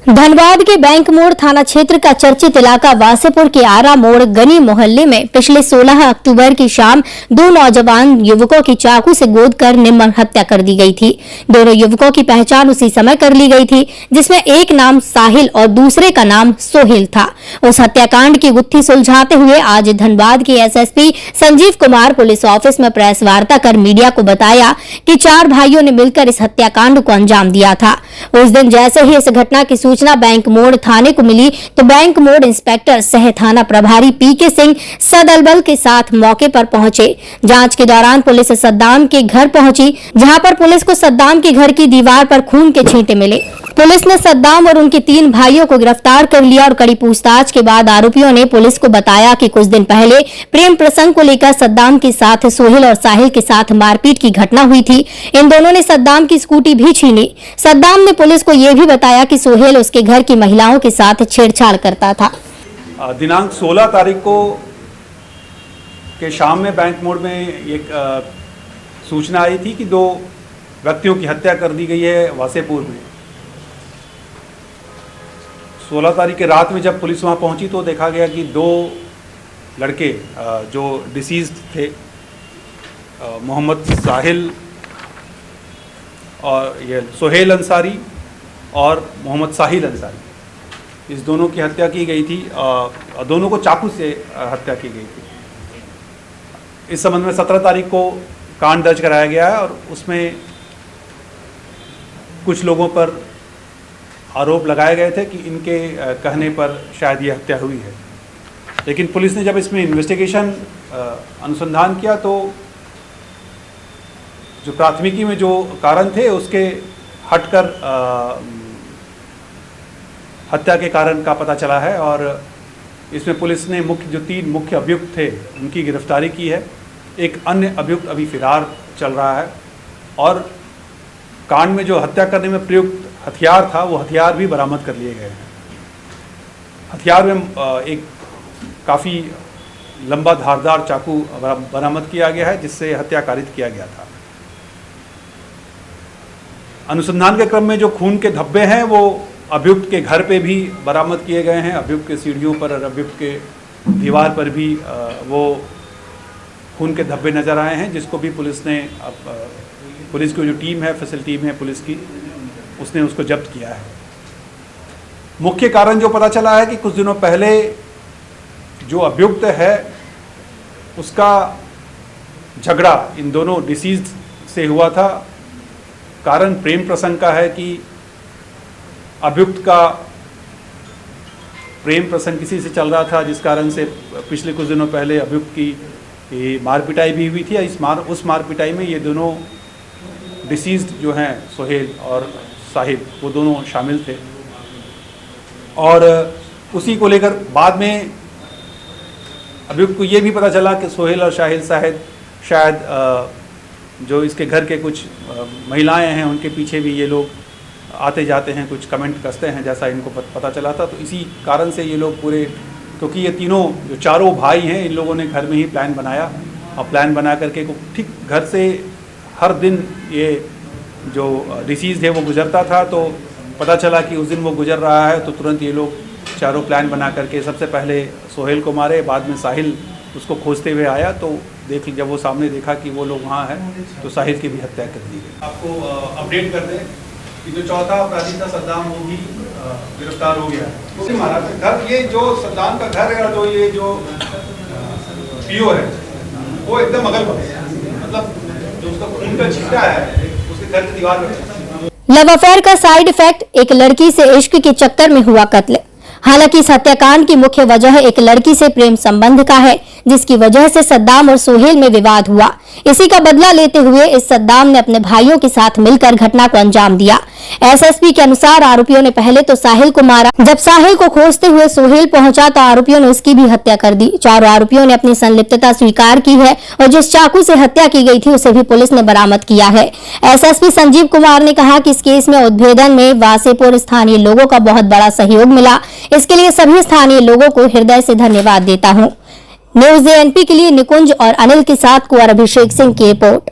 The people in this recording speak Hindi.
धनबाद के बैंक मोड़ थाना क्षेत्र का चर्चित इलाका वासेपुर के आरा मोड़ गनी मोहल्ले में पिछले 16 अक्टूबर की शाम दो नौजवान युवकों की चाकू से गोदकर निर्मम हत्या कर दी गई थी। दोनों युवकों की पहचान उसी समय कर ली गई थी, जिसमें एक नाम साहिल और दूसरे का नाम सोहेल था। उस हत्याकांड की गुत्थी सुलझाते हुए आज धनबाद के SSP Sanjeev Kumar police office में प्रेस वार्ता कर मीडिया को बताया कि 4 भाइयों ने मिलकर इस हत्याकांड को अंजाम दिया था। उस दिन जैसे ही इस घटना की सूचना बैंक मोड़ थाने को मिली तो बैंक मोड़ इंस्पेक्टर सह थाना प्रभारी पीके सिंह सदल बल के साथ मौके पर पहुंचे। जांच के दौरान पुलिस सद्दाम के घर पहुंची, जहां पर पुलिस को सद्दाम के घर की दीवार पर खून के छींटे मिले। पुलिस ने सद्दाम और उनके 3 भाइयों को गिरफ्तार कर लिया और कड़ी पूछताछ के बाद आरोपियों ने पुलिस को बताया कि कुछ दिन पहले प्रेम प्रसंग को लेकर सद्दाम के साथ सोहेल और साहिल के साथ मारपीट की घटना हुई थी। इन दोनों ने सद्दाम की स्कूटी भी छीनी। सद्दाम ने पुलिस को यह भी बताया कि सोहेल उसके घर की महिलाओं के साथ छेड़छाड़ करता था। दिनांक 16 तारीख को के शाम में बैंक मोड़ में एक सूचना आई थी कि 2 व्यक्तियों की हत्या कर दी गई है वासेपुर में। 16 तारीख के रात में जब पुलिस वहाँ पहुँची तो देखा गया कि 2 लड़के जो डिसीज्ड थे, मोहम्मद साहिल और ये सोहेल अंसारी और मोहम्मद साहिल अंसारी, इस दोनों की हत्या की गई थी और दोनों को चाकू से हत्या की गई थी। इस संबंध में 17 तारीख को कांड दर्ज कराया गया है और उसमें कुछ लोगों पर आरोप लगाए गए थे कि इनके कहने पर शायद ये हत्या हुई है। लेकिन पुलिस ने जब इसमें इन्वेस्टिगेशन अनुसंधान किया तो जो प्राथमिकी में जो कारण थे उसके हटकर हत्या के कारण का पता चला है और इसमें पुलिस ने जो 3 मुख्य अभियुक्त थे उनकी गिरफ्तारी की है। एक अन्य अभियुक्त अभी फिरार चल रहा है और कांड में जो हत्या करने में प्रयुक्त हथियार था वो हथियार भी बरामद कर लिए गए हैं। हथियार में एक काफ़ी लंबा धारदार चाकू बरामद किया गया है जिससे हत्या कारित किया गया था। अनुसंधान के क्रम में जो खून के धब्बे हैं वो अभियुक्त के घर पे भी बरामद किए गए हैं। अभियुक्त के सीढ़ियों पर और अभियुक्त के दीवार पर भी वो खून के धब्बे नज़र आए हैं, जिसको भी पुलिस ने पुलिस की जो टीम है, फैसिल टीम है पुलिस की, उसने उसको जब्त किया है। मुख्य कारण जो पता चला है कि कुछ दिनों पहले जो अभियुक्त है उसका झगड़ा इन दोनों डिसीज्ड से हुआ था। कारण प्रेम प्रसंग का है कि अभियुक्त का प्रेम प्रसंग किसी से चल रहा था, जिस कारण से पिछले कुछ दिनों पहले अभियुक्त की मार पिटाई भी हुई थी। उस मार पिटाई में ये दोनों डिसीज्ड जो हैं सोहेल और साहिल, वो दोनों शामिल थे और उसी को लेकर बाद में अभियुक्त को ये भी पता चला कि सोहेल और साहिल शायद जो इसके घर के कुछ महिलाएं हैं उनके पीछे भी ये लोग आते जाते हैं, कुछ कमेंट कसते हैं, जैसा इनको पता चला था। तो इसी कारण से ये लोग पूरे, क्योंकि ये तीनों जो 4 भाई हैं, इन लोगों ने घर में ही प्लान बनाया और प्लान बना करके ठीक घर से हर दिन ये जो डिसीज है वो गुजरता था। तो पता चला कि उस दिन वो गुजर रहा है तो तुरंत ये लोग 4 प्लान बना करके सबसे पहले सोहेल को मारे, बाद में साहिल उसको खोजते हुए आया तो जब वो सामने देखा कि वो लोग वहाँ हैं तो साहिल की भी हत्या कर दी गई। आपको अपडेट कर दें कि जो चौथा अपराधी था सद्दाम, वो भी गिरफ्तार हो गया है। तो महाराज घर, ये जो सद्दाम का घर है और जो ये जो पीओ है वो एकदम अगल बगल, मतलब जो उसका खून का छींटा है उसके घर की दीवार पर। लव अफेयर का साइड इफेक्ट, एक लड़की से इश्क के चक्कर में हुआ कत्ल। हालांकि इस हत्याकांड की मुख्य वजह एक लड़की से प्रेम संबंध का है, जिसकी वजह से सद्दाम और सोहेल में विवाद हुआ। इसी का बदला लेते हुए इस सद्दाम ने अपने भाइयों के साथ मिलकर घटना को अंजाम दिया। एसएसपी के अनुसार आरोपियों ने पहले तो साहिल को मारा। जब साहिल को खोजते हुए सोहेल पहुंचा तो आरोपियों ने उसकी भी हत्या कर दी। 4 आरोपियों ने अपनी संलिप्तता स्वीकार की है और जिस चाकू से हत्या की गई थी उसे भी पुलिस ने बरामद किया है। एसएसपी संजीव कुमार ने कहा कि इस केस में उद्भेदन में वासेपुर स्थानीय लोगों का बहुत बड़ा सहयोग मिला। इसके लिए सभी स्थानीय लोगों को हृदय से धन्यवाद देता हूँ। न्यूज़ एएनपी के लिए निकुंज और अनिल के साथ कुंवर अभिषेक सिंह की रिपोर्ट।